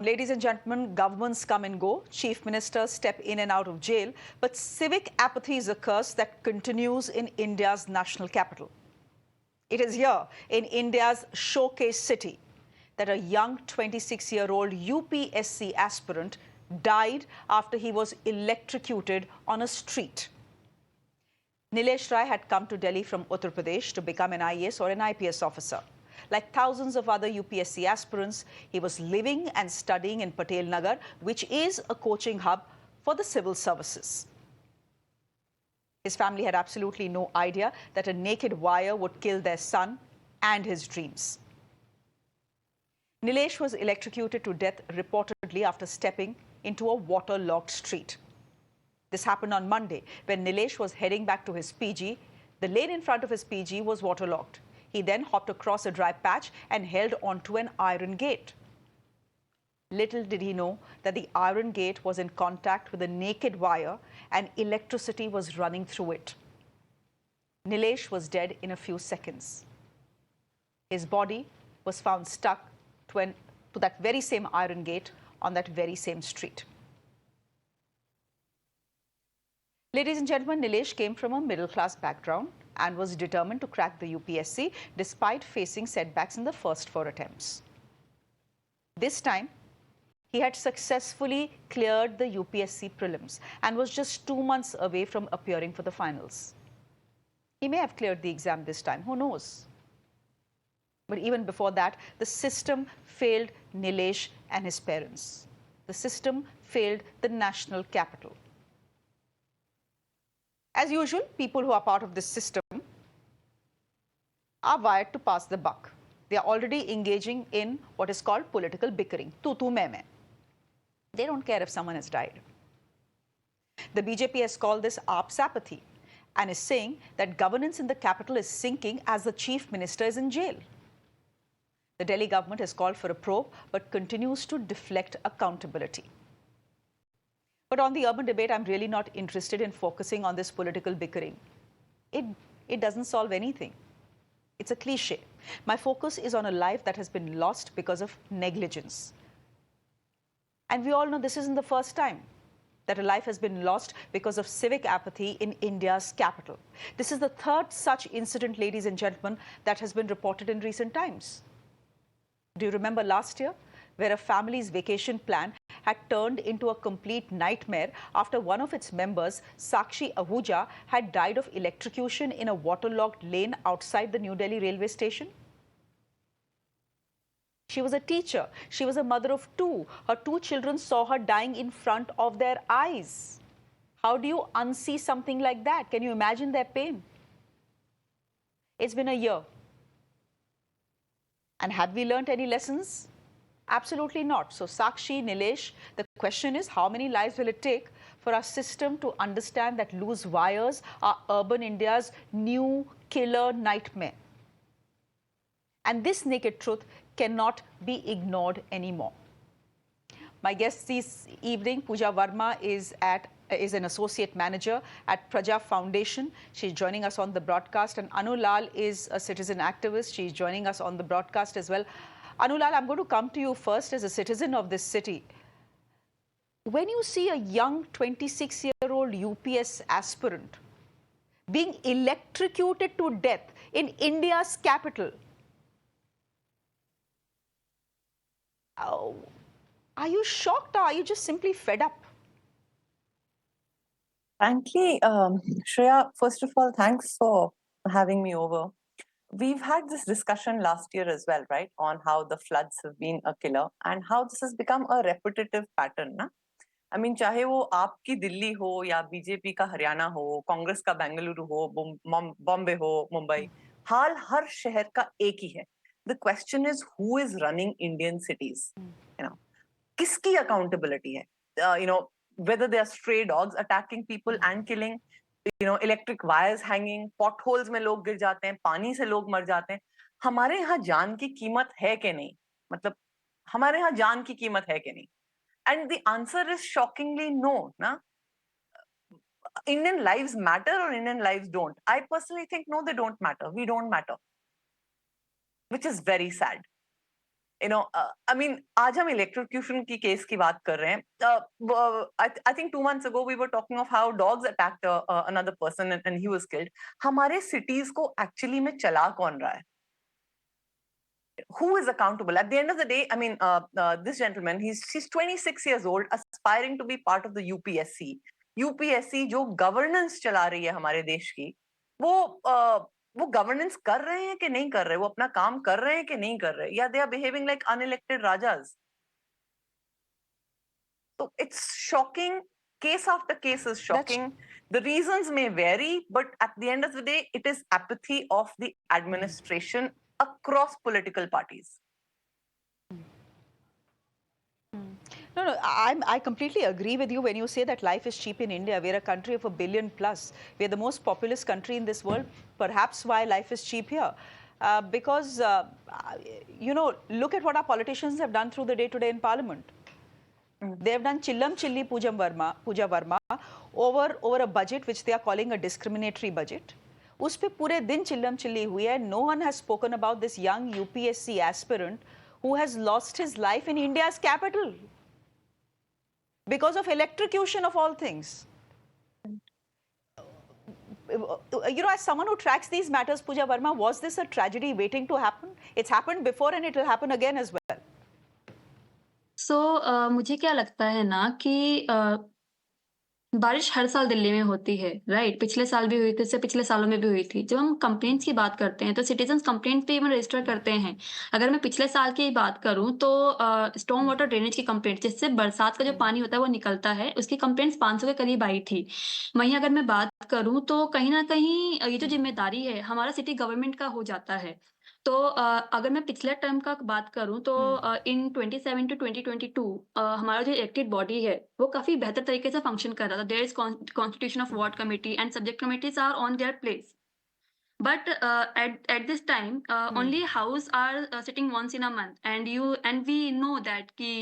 Ladies and gentlemen, governments come and go, chief ministers step in and out of jail, but civic apathy is a curse that continues in India's national capital. It is here, in India's showcase city, that a young 26-year-old UPSC aspirant died after he was electrocuted on a street. Nilesh Rai had come to Delhi from Uttar Pradesh to become an IAS or an IPS officer. Like thousands of other UPSC aspirants, he was living and studying in Patel Nagar, which is a coaching hub for the civil services. His family had absolutely no idea that a naked wire would kill their son and his dreams. Nilesh was electrocuted to death reportedly after stepping into a waterlogged street. This happened on Monday when Nilesh was heading back to his PG. The lane in front of his PG was waterlogged. He then hopped across a dry patch and held onto an iron gate. Little did he know that the iron gate was in contact with a naked wire and electricity was running through it. Nilesh was dead in a few seconds. His body was found stuck to that very same iron gate on that very same street. Ladies and gentlemen, Nilesh came from a middle-class background and was determined to crack the UPSC despite facing setbacks in the first 4 attempts. This time, he had successfully cleared the UPSC prelims and was just 2 months away from appearing for the finals. He may have cleared the exam this time, who knows? But even before that, the system failed Nilesh and his parents. The system failed the national capital. As usual, people who are part of this system are wired to pass the buck. They are already engaging in what is called political bickering. Tu main main. They don't care if someone has died. The BJP has called this AAP's apathy and is saying that governance in the capital is sinking as the chief minister is in jail. The Delhi government has called for a probe but continues to deflect accountability. But on the urban debate, I'm really not interested in focusing on this political bickering. It doesn't solve anything. It's a cliche. My focus is on a life that has been lost because of negligence. And we all know this isn't the first time that a life has been lost because of civic apathy in India's capital. This is the third such incident, ladies and gentlemen, that has been reported in recent times. Do you remember last year, where a family's vacation plan had turned into a complete nightmare after one of its members, Sakshi Ahuja, had died of electrocution in a waterlogged lane outside the New Delhi railway station? She was a teacher. She was a mother of 2. Her 2 children saw her dying in front of their eyes. How do you unsee something like that? Can you imagine their pain? It's been a year. And have we learnt any lessons? Absolutely not. So Sakshi, Nilesh, the question is, how many lives will it take for our system to understand that loose wires are urban India's new killer nightmare? And this naked truth cannot be ignored anymore. My guest this evening, Pooja Verma, is an associate manager at Praja Foundation. She's joining us on the broadcast. And Anu Lal is a citizen activist. She's joining us on the broadcast as well. Anu Lal, I'm going to come to you first as a citizen of this city. When you see a young 26-year-old UPS aspirant being electrocuted to death in India's capital, are you shocked or are you just simply fed up? Frankly, Shreya, first of all, thanks for having me over. We've had this discussion last year as well, right, on how the floods have been a killer and how this has become a repetitive pattern. Na? I mean, चाहे वो आपकी दिल्ली हो या BJP का हरियाणा हो, कांग्रेस का बेंगलुरु हो, बॉम्बे हो, मुंबई, हाल हर शहर का एक ही है. The question is who is running Indian cities? You know, किसकी accountability है? Whether they are stray dogs attacking people and killing, electric wires hanging, potholes में लोग गिर जाते हैं, पानी से लोग मर जाते हैं. हमारे यहाँ जान की कीमत है कि नहीं? मतलब हमारे यहाँ जान की कीमत है कि नहीं? And the answer is shockingly no ना. Indian lives matter or Indian lives don't? I personally think no, they don't matter. We don't matter, which is very sad. I mean, आज हम electrocution की केस की बात कर रहे हैं. I think 2 months ago we were talking of how dogs attacked another person and he was killed. हमारे cities को actually में चला कौन रहा है? Who is accountable? At the end of the day, I mean, this gentleman, she's 26 years old, aspiring to be part of the UPSC. UPSC जो governance चला रही है हमारे देश की, वो governance कर रहे हैं कि नहीं कर रहे, वो अपना काम कर रहे हैं कि नहीं कर रहे, या they are behaving like unelected rajas. So it's shocking. Case after case is shocking. The reasons may vary, but at the end of the day, it is apathy of the administration across political parties. No, I completely agree with you when you say that life is cheap in India. We're a country of 1 billion plus. We're the most populous country in this world. Perhaps why life is cheap here. Because, look at what our politicians have done through the day today in Parliament. They have done chillam chilli Pooja Varma over a budget which they are calling a discriminatory budget. उस पे पूरे दिन चिल्लम chilli हुई है. No one has spoken about this young UPSC aspirant who has lost his life in India's capital because of electrocution of all things. As someone who tracks these matters, Pooja Varma, was this a tragedy waiting to happen? It's happened before and it will happen again as well. So, मुझे क्या लगता है ना कि बारिश हर साल दिल्ली में होती है, राइट? पिछले साल भी हुई थी, इससे पिछले सालों में भी हुई थी। जब हम कंप्लेंट्स की बात करते हैं, तो सिटीजन्स कंप्लेंट्स भी इवन रजिस्टर करते हैं। अगर मैं पिछले साल की बात करूँ, तो स्टॉर्म वाटर ड्रेनेज की कंप्लेंट, जिससे बरसात का जो पानी होता है, वो निकलता है, उसकी कंप्लेंट्स 500 के करीब आई थी। वहीं अगर मैं बात करूँ, तो कहीं न कहीं ये जो ज़िम्मेदारी है, हमारा सिटी गवर्नमेंट का हो जाता है। तो अगर मैं पिछले टर्म का बात करूँ, तो इन 27 टू 2022 हमारा जो इलेक्टेड बॉडी है, वो काफ़ी बेहतर तरीके से फंक्शन कर रहा था। There is constitution of ward committee and subject committees are on their place. But at this time, only house are sitting once in a month, and we know that कि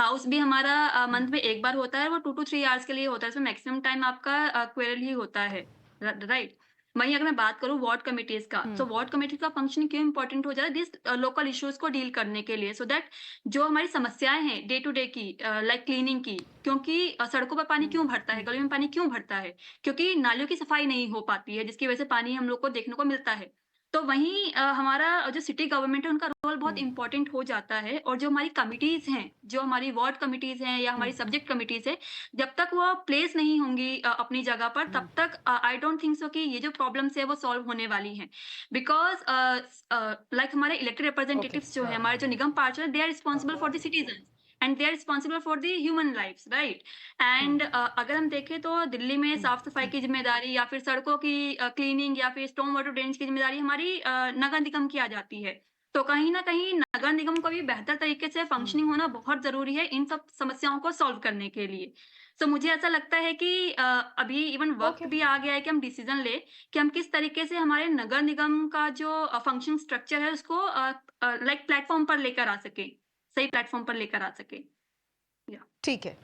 house भी हमारा month में एक बार होता है, वो 2 to 3 hours के लिए होता है, इसमें maximum time आपका query ही होता है, right? वहीं अगर मैं बात करूँ वार्ड कमिटीज का, तो वार्ड कमिटी का फंक्शन क्यों इंपॉर्टेंट हो जाता है दिस लोकल इश्यूज को डील करने के लिए, सो दैट जो हमारी समस्याएं हैं डे टू डे की, लाइक क्लीनिंग की, क्योंकि सड़कों पर पानी क्यों भरता है, गलियों में पानी क्यों भरता है, क्योंकि नालियों की सफाई नहीं हो पाती है, जिसकी वजह से पानी हम लोग को देखने को मिलता है। तो वहीं हमारा जो सिटी गवर्नमेंट है, उनका रोल बहुत इंपॉर्टेंट हो जाता है, और जो हमारी कमिटीज हैं, जो हमारी वार्ड कमिटीज हैं या हमारी सब्जेक्ट कमिटीज है, जब तक वो प्लेस नहीं होंगी अपनी जगह पर, तब तक आई डोंट थिंक सो कि ये जो प्रॉब्लम्स है वो सॉल्व होने वाली हैं। बिकॉज लाइक हमारे इलेक्टेड रिप्रेजेंटेटिव्स जो है, हमारे जो निगम पार्षद है, they are responsible for the citizen and they are responsible for the human lifes, right? And अगर हम देखें तो दिल्ली में साफ सफाई की जिम्मेदारी या फिर सड़कों की क्लीनिंग या फिर स्टॉर्म वाटर ड्रेनेज की जिम्मेदारी हमारी नगर निगम की आ जाती है। तो कहीं ना कहीं नगर निगम को भी बेहतर तरीके से फंक्शनिंग होना बहुत जरूरी है इन सब समस्याओं को सॉल्व करने के लिए। सो मुझे ऐसा लगता है कि अभी इवन वक्त भी आ गया है कि हम डिसीजन ले कि हम किस तरीके से हमारे नगर निगम का जो फंक्शन स्ट्रक्चर है उसको लाइक प्लेटफॉर्म पर लेकर आ सके, सही प्लेटफॉर्म पर लेकर आ सके। ठीक है,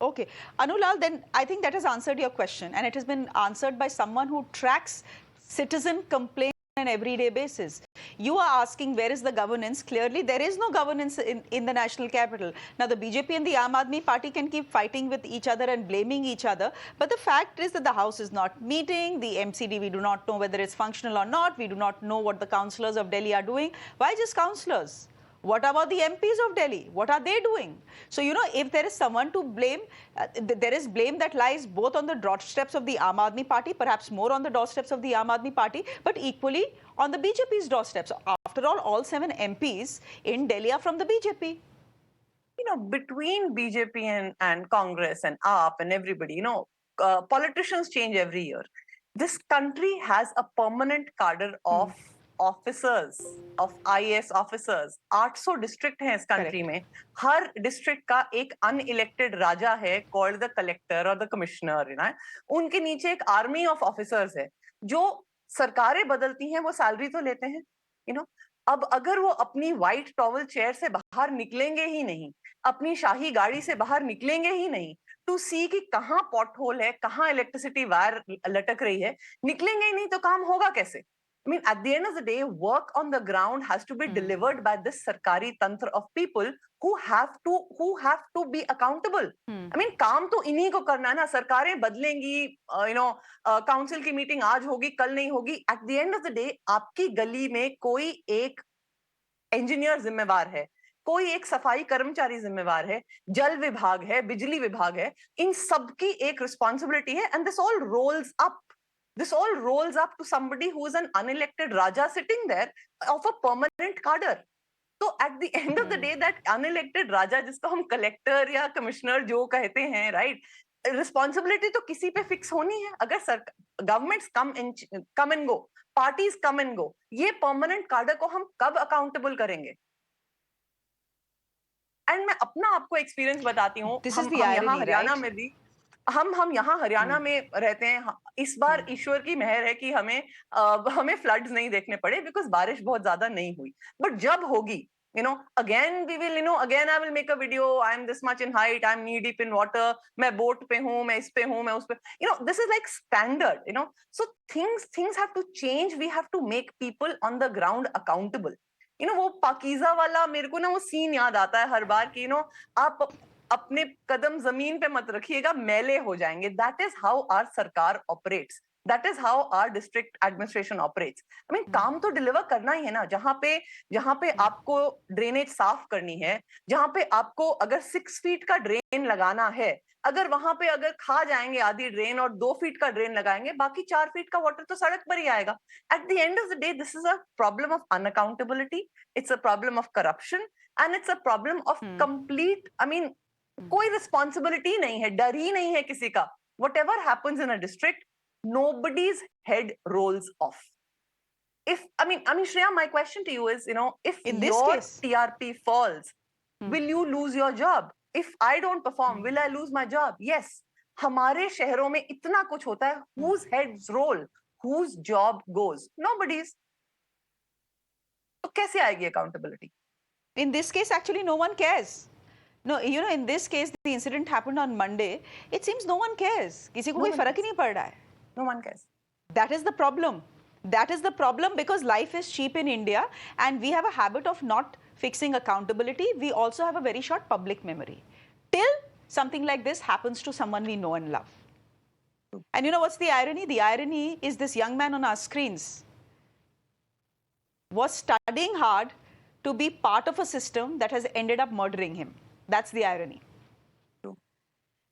okay. Anulal, then I think that has answered your question, and it has been answered by someone who tracks citizen complaints on an everyday basis. You are asking where is the governance. Clearly, there is no governance in the national capital. Now, the BJP and the Aam Aadmi Party can keep fighting with each other and blaming each other, but the fact is that the House is not meeting. The MCD, we do not know whether it's functional or not. We do not know what the councillors of Delhi are doing. Why just councillors? What about the MPs of Delhi? What are they doing? So, if there is someone to blame, there is blame that lies both on the doorsteps of the Aam Aadmi Party, perhaps more on the doorsteps of the Aam Aadmi Party, but equally on the BJP's doorsteps. After all 7 MPs in Delhi are from the BJP. Between BJP and Congress and AAP and everybody, politicians change every year. This country has a permanent cadre of officers, of IAS officers. 800 district हैं इस country में, हर district का एक unelected राजा है called the collector और the commissioner, उनके नीचे एक आर्मी ऑफ ऑफिसर्स है। जो सरकारें बदलती हैं वो सैलरी तो लेते हैं, अब अगर वो अपनी व्हाइट टॉवल चेयर से बाहर निकलेंगे ही नहीं, अपनी शाही गाड़ी से बाहर निकलेंगे ही नहीं टू सी कि कहाँ पॉट होल है, कहाँ इलेक्ट्रिसिटी वायर लटक रही है, निकलेंगे ही नहीं तो काम होगा कैसे? I mean, at the end of the day, work on the ground has to be delivered by this sarkari tantra of people who have to be accountable. I mean, काम तो इन्हीं को करना है ना. सरकारें बदलेंगी, काउंसिल की मीटिंग आज होगी, कल नहीं होगी. At the end of the day, आपकी गली में कोई एक इंजीनियर जिम्मेवार है, कोई एक सफाई कर्मचारी जिम्मेवार है, जल विभाग है, बिजली विभाग है. इन सबकी एक रिस्पॉन्सिबिलिटी है. And this all rolls up. This all rolls up to somebody who is an unelected Raja sitting there of a permanent cadre. So at the end of the day, that unelected Raja, जिसको हम collector या commissioner जो कहते हैं, right? Responsibility तो किसी पे fix होनी है. अगर governments come and go, parties come and go, ये permanent cadre को हम कब accountable करेंगे? एंड मैं अपना आपको एक्सपीरियंस बताती हूँ. हम यहाँ हरियाणा में भी हम यहाँ हरियाणा में रहते हैं. इस बार ईश्वर की मेहर है कि हमें फ्लड्स नहीं देखने पड़े बिकॉज बारिश बहुत ज्यादा नहीं हुई. बट जब होगी, again we will, again I will make a video. I am this much in height, I am knee deep in water. मैं बोट पे हूँ, मैं इस पे हूँ, मैं उस पे. This is like standard. So things have to change. We have to make people on the ground accountable. वो पाकीज़ा वाला मेरे को ना वो सीन याद आता है हर बार कि आप अपने कदम जमीन पे मत रखिएगा, मैले हो जाएंगे. That is how our सरकार operates. That is how our district administration operates. I mean, काम तो डिलीवर करना ही है ना. जहां पे आपको ड्रेनेज साफ करनी है, जहां पे आपको अगर 6 फीट का ड्रेन लगाना है, अगर वहां पे अगर खा जाएंगे आधी ड्रेन और 2 फीट का ड्रेन लगाएंगे, बाकी 4 फीट का वाटर तो सड़क पर ही आएगा. At the end of the day, this is a problem of unaccountability. It's a problem of corruption, and it's a problem of complete. I mean, कोई रिस्पॉन्सिबिलिटी नहीं है, डर ही नहीं है किसी का. Whatever happens in a district, nobody's head rolls off. Shreya, my question to you is, if in this your case, TRP falls, will you lose your job? If I don't perform, will I lose my job? Yes. हमारे शहरों में इतना कुछ होता है. Whose heads roll? Whose job goes? Nobody's. तो कैसे आएगी accountability? In this case, actually, no one cares. No, in this case, the incident happened on Monday. It seems no one cares. किसी को कोई फर्क ही नहीं पड़ रहा है. No one cares. That is the problem. That is the problem because life is cheap in India and we have a habit of not fixing accountability. We also have a very short public memory. Till something like this happens to someone we know and love. And what's the irony? The irony is this young man on our screens was studying hard to be part of a system that has ended up murdering him. That's the irony.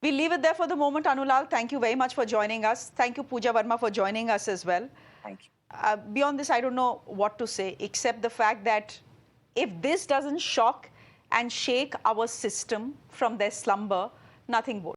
We'll leave it there for the moment. Anulal, thank you very much for joining us. Thank you, Pooja Verma, for joining us as well. Thank you. Beyond this, I don't know what to say, except the fact that if this doesn't shock and shake our system from their slumber, nothing would.